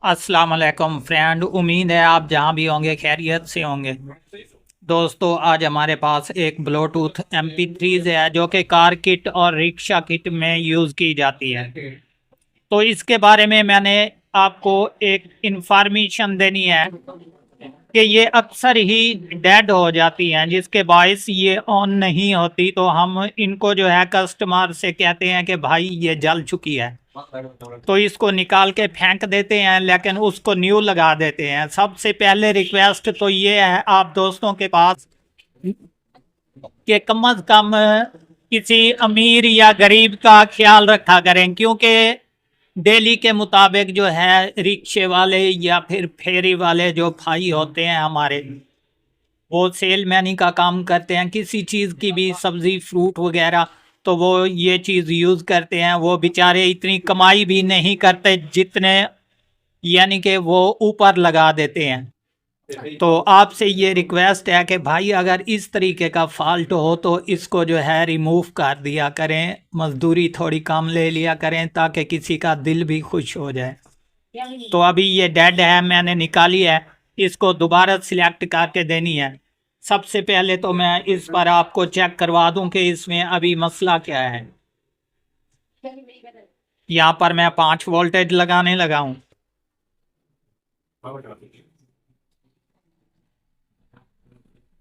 अस्सलाम वालेकुम फ्रेंड, उम्मीद है आप जहाँ भी होंगे खैरियत से होंगे। दोस्तों, आज हमारे पास एक ब्लूटूथ MP3 है जो कि कार किट और रिक्शा किट में यूज़ की जाती है। तो इसके बारे में मैंने आपको एक इंफॉर्मेशन देनी है कि ये अक्सर ही डेड हो जाती हैं, जिसके बायस ये ऑन नहीं होती। तो हम इनको जो है कस्टमर से कहते हैं कि भाई ये जल चुकी है, तो इसको निकाल के फेंक देते हैं, लेकिन उसको न्यू लगा देते हैं। सबसे पहले रिक्वेस्ट तो ये है आप दोस्तों के पास कि कम अज कम किसी अमीर या गरीब का ख्याल रखा करें, क्योंकि डेली के मुताबिक जो है रिक्शे वाले या फिर फेरी वाले जो भाई होते हैं हमारे, वो सेलमैनी का काम करते हैं, किसी चीज़ की भी सब्ज़ी फ्रूट वगैरह, तो वो ये चीज़ यूज़ करते हैं। वो बेचारे इतनी कमाई भी नहीं करते जितने, यानी कि वो ऊपर लगा देते हैं। तो आपसे ये रिक्वेस्ट है कि भाई अगर इस तरीके का फॉल्ट हो तो इसको जो है रिमूव कर दिया करें, मजदूरी थोड़ी कम ले लिया करें ताकि किसी का दिल भी खुश हो जाए। तो अभी ये डेड है, मैंने निकाली है, इसको दोबारा सिलेक्ट करके देनी है। सबसे पहले तो मैं इस पर आपको चेक करवा दूं कि इसमें अभी मसला क्या है। यहाँ पर मैं 5 वोल्टेज लगाने लगा हूँ।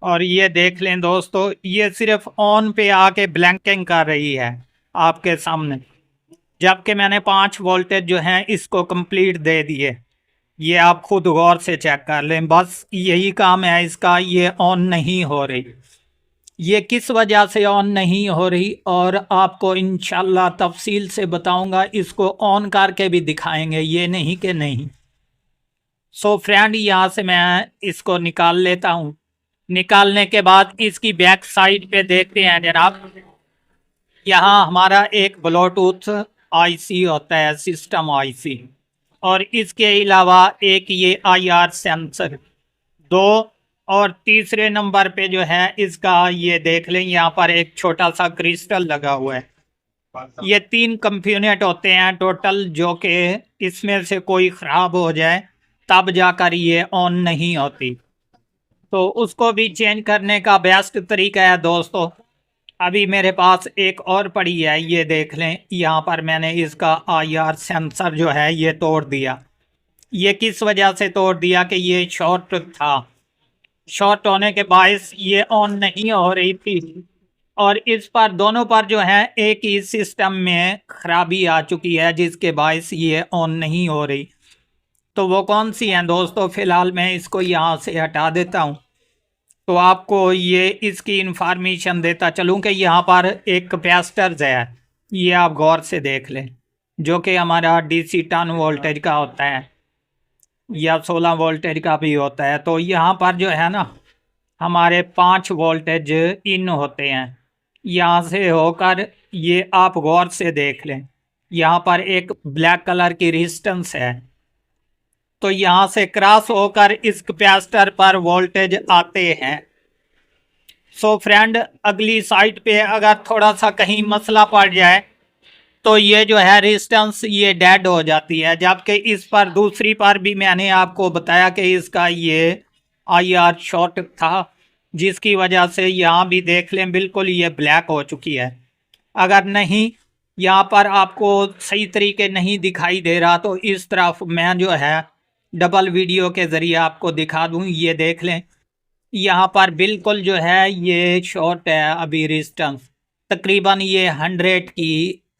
और ये देख लें दोस्तों, ये सिर्फ ऑन पे आके ब्लैंकिंग कर रही है आपके सामने, जबकि मैंने 5 वोल्टेज जो हैं इसको कंप्लीट दे दिए। ये आप खुद गौर से चेक कर लें, बस यही काम है इसका। ये ऑन नहीं हो रही, ये किस वजह से ऑन नहीं हो रही और आपको इंशाल्लाह तफसील से बताऊंगा। इसको ऑन करके भी दिखाएंगे, ये नहीं कि नहीं। सो फ्रेंड, यहाँ से मैं इसको निकाल लेता हूँ। निकालने के बाद इसकी बैक साइड पे देखते हैं जनाब, यहाँ हमारा एक ब्लूटूथ आईसी होता है, सिस्टम आईसी, और इसके अलावा एक ये IR सेंसर, दो, और तीसरे नंबर पे जो है इसका ये देख लें, यहाँ पर एक छोटा सा क्रिस्टल लगा हुआ है। ये 3 कंपोनेंट होते हैं टोटल, जो कि इसमें से कोई ख़राब हो जाए तब जाकर ये ऑन नहीं होती। तो उसको भी चेंज करने का बेस्ट तरीका है दोस्तों, अभी मेरे पास एक और पड़ी है, ये देख लें। यहाँ पर मैंने इसका IR सेंसर जो है ये तोड़ दिया। ये किस वजह से तोड़ दिया कि ये शॉर्ट था, शॉर्ट होने के बायस ये ऑन नहीं हो रही थी। और इस पर दोनों पर जो है एक ही सिस्टम में खराबी आ चुकी है, जिसके बायस ये ऑन नहीं हो रही। तो वो कौन सी हैं दोस्तों, फ़िलहाल मैं इसको यहाँ से हटा देता हूँ। तो आपको ये इसकी इंफॉर्मेशन देता चलूँ कि यहाँ पर एक कैपेसिटर है, ये आप गौर से देख लें, जो कि हमारा DC 10 वोल्टेज का होता है या 16 वोल्टेज का भी होता है। तो यहाँ पर जो है ना, हमारे 5 वोल्टेज इन होते हैं। यहाँ से होकर ये आप गौर से देख लें, यहाँ पर एक ब्लैक कलर की रेजिस्टेंस है। तो यहाँ से क्रॉस होकर इस कैपेसिटर पर वोल्टेज आते हैं। सो फ्रेंड, अगली साइड पे अगर थोड़ा सा कहीं मसला पड़ जाए तो ये जो है रेजिस्टेंस ये डेड हो जाती है, जबकि इस पर दूसरी पर भी मैंने आपको बताया कि इसका ये IR शॉर्ट था, जिसकी वजह से यहाँ भी देख लें बिल्कुल ये ब्लैक हो चुकी है। अगर नहीं, यहाँ पर आपको सही तरीके नहीं दिखाई दे रहा तो इस तरफ मैं जो है डबल वीडियो के ज़रिए आपको दिखा दूँ। ये देख लें, यहाँ पर बिल्कुल जो है ये शॉर्ट है अभी रेजिस्टेंस, तकरीबन ये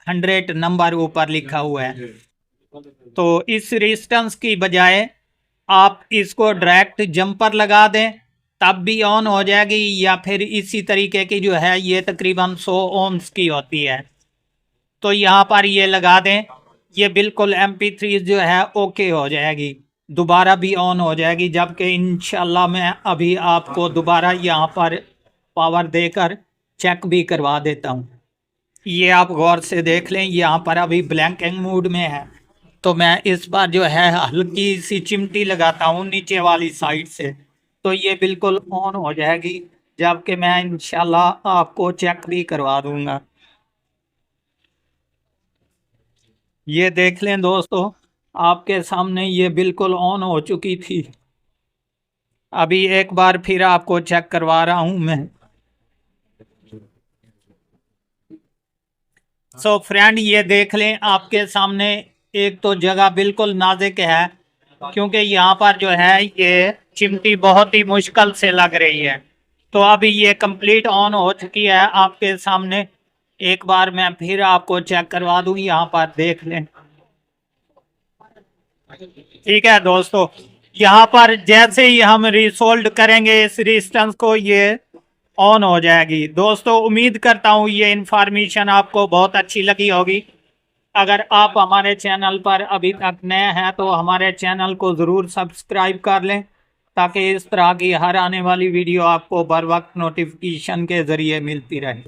100 नंबर ऊपर लिखा हुआ है। तो इस रेजिस्टेंस की बजाय आप इसको डायरेक्ट जंपर लगा दें, तब भी ऑन हो जाएगी, या फिर इसी तरीके की जो है ये तकरीबन 100 ओम्स की होती है, तो यहाँ पर ये लगा दें, ये बिल्कुल MP3 जो है ओके हो जाएगी, दोबारा भी ऑन हो जाएगी। जबकि इंशाल्लाह मैं अभी आपको दोबारा यहाँ पर पावर देकर चेक भी करवा देता हूँ। ये आप गौर से देख लें, यहाँ पर अभी ब्लैंकिंग मूड में है। तो मैं इस पर जो है हल्की सी चिमटी लगाता हूँ नीचे वाली साइड से, तो ये बिल्कुल ऑन हो जाएगी, जबकि मैं इंशाल्लाह आपको चेक भी करवा दूंगा। ये देख लें दोस्तों, आपके सामने ये बिल्कुल ऑन हो चुकी थी। अभी एक बार फिर आपको चेक करवा रहा हूं मैं। सो फ्रेंड, ये देख लें आपके सामने, एक तो जगह बिल्कुल नाजुक है क्योंकि यहाँ पर जो है ये चिमटी बहुत ही मुश्किल से लग रही है। तो अभी ये कंप्लीट ऑन हो चुकी है आपके सामने। एक बार मैं फिर आपको चेक करवा दूं, यहाँ पर देख लें। ठीक है दोस्तों, यहाँ पर जैसे ही हम रिसोल्ड करेंगे इस रेजिस्टेंस को, ये ऑन हो जाएगी। दोस्तों उम्मीद करता हूँ ये इंफॉर्मेशन आपको बहुत अच्छी लगी होगी। अगर आप हमारे चैनल पर अभी तक नए हैं तो हमारे चैनल को ज़रूर सब्सक्राइब कर लें, ताकि इस तरह की हर आने वाली वीडियो आपको बर वक्त नोटिफिकेशन के ज़रिए मिलती रहे।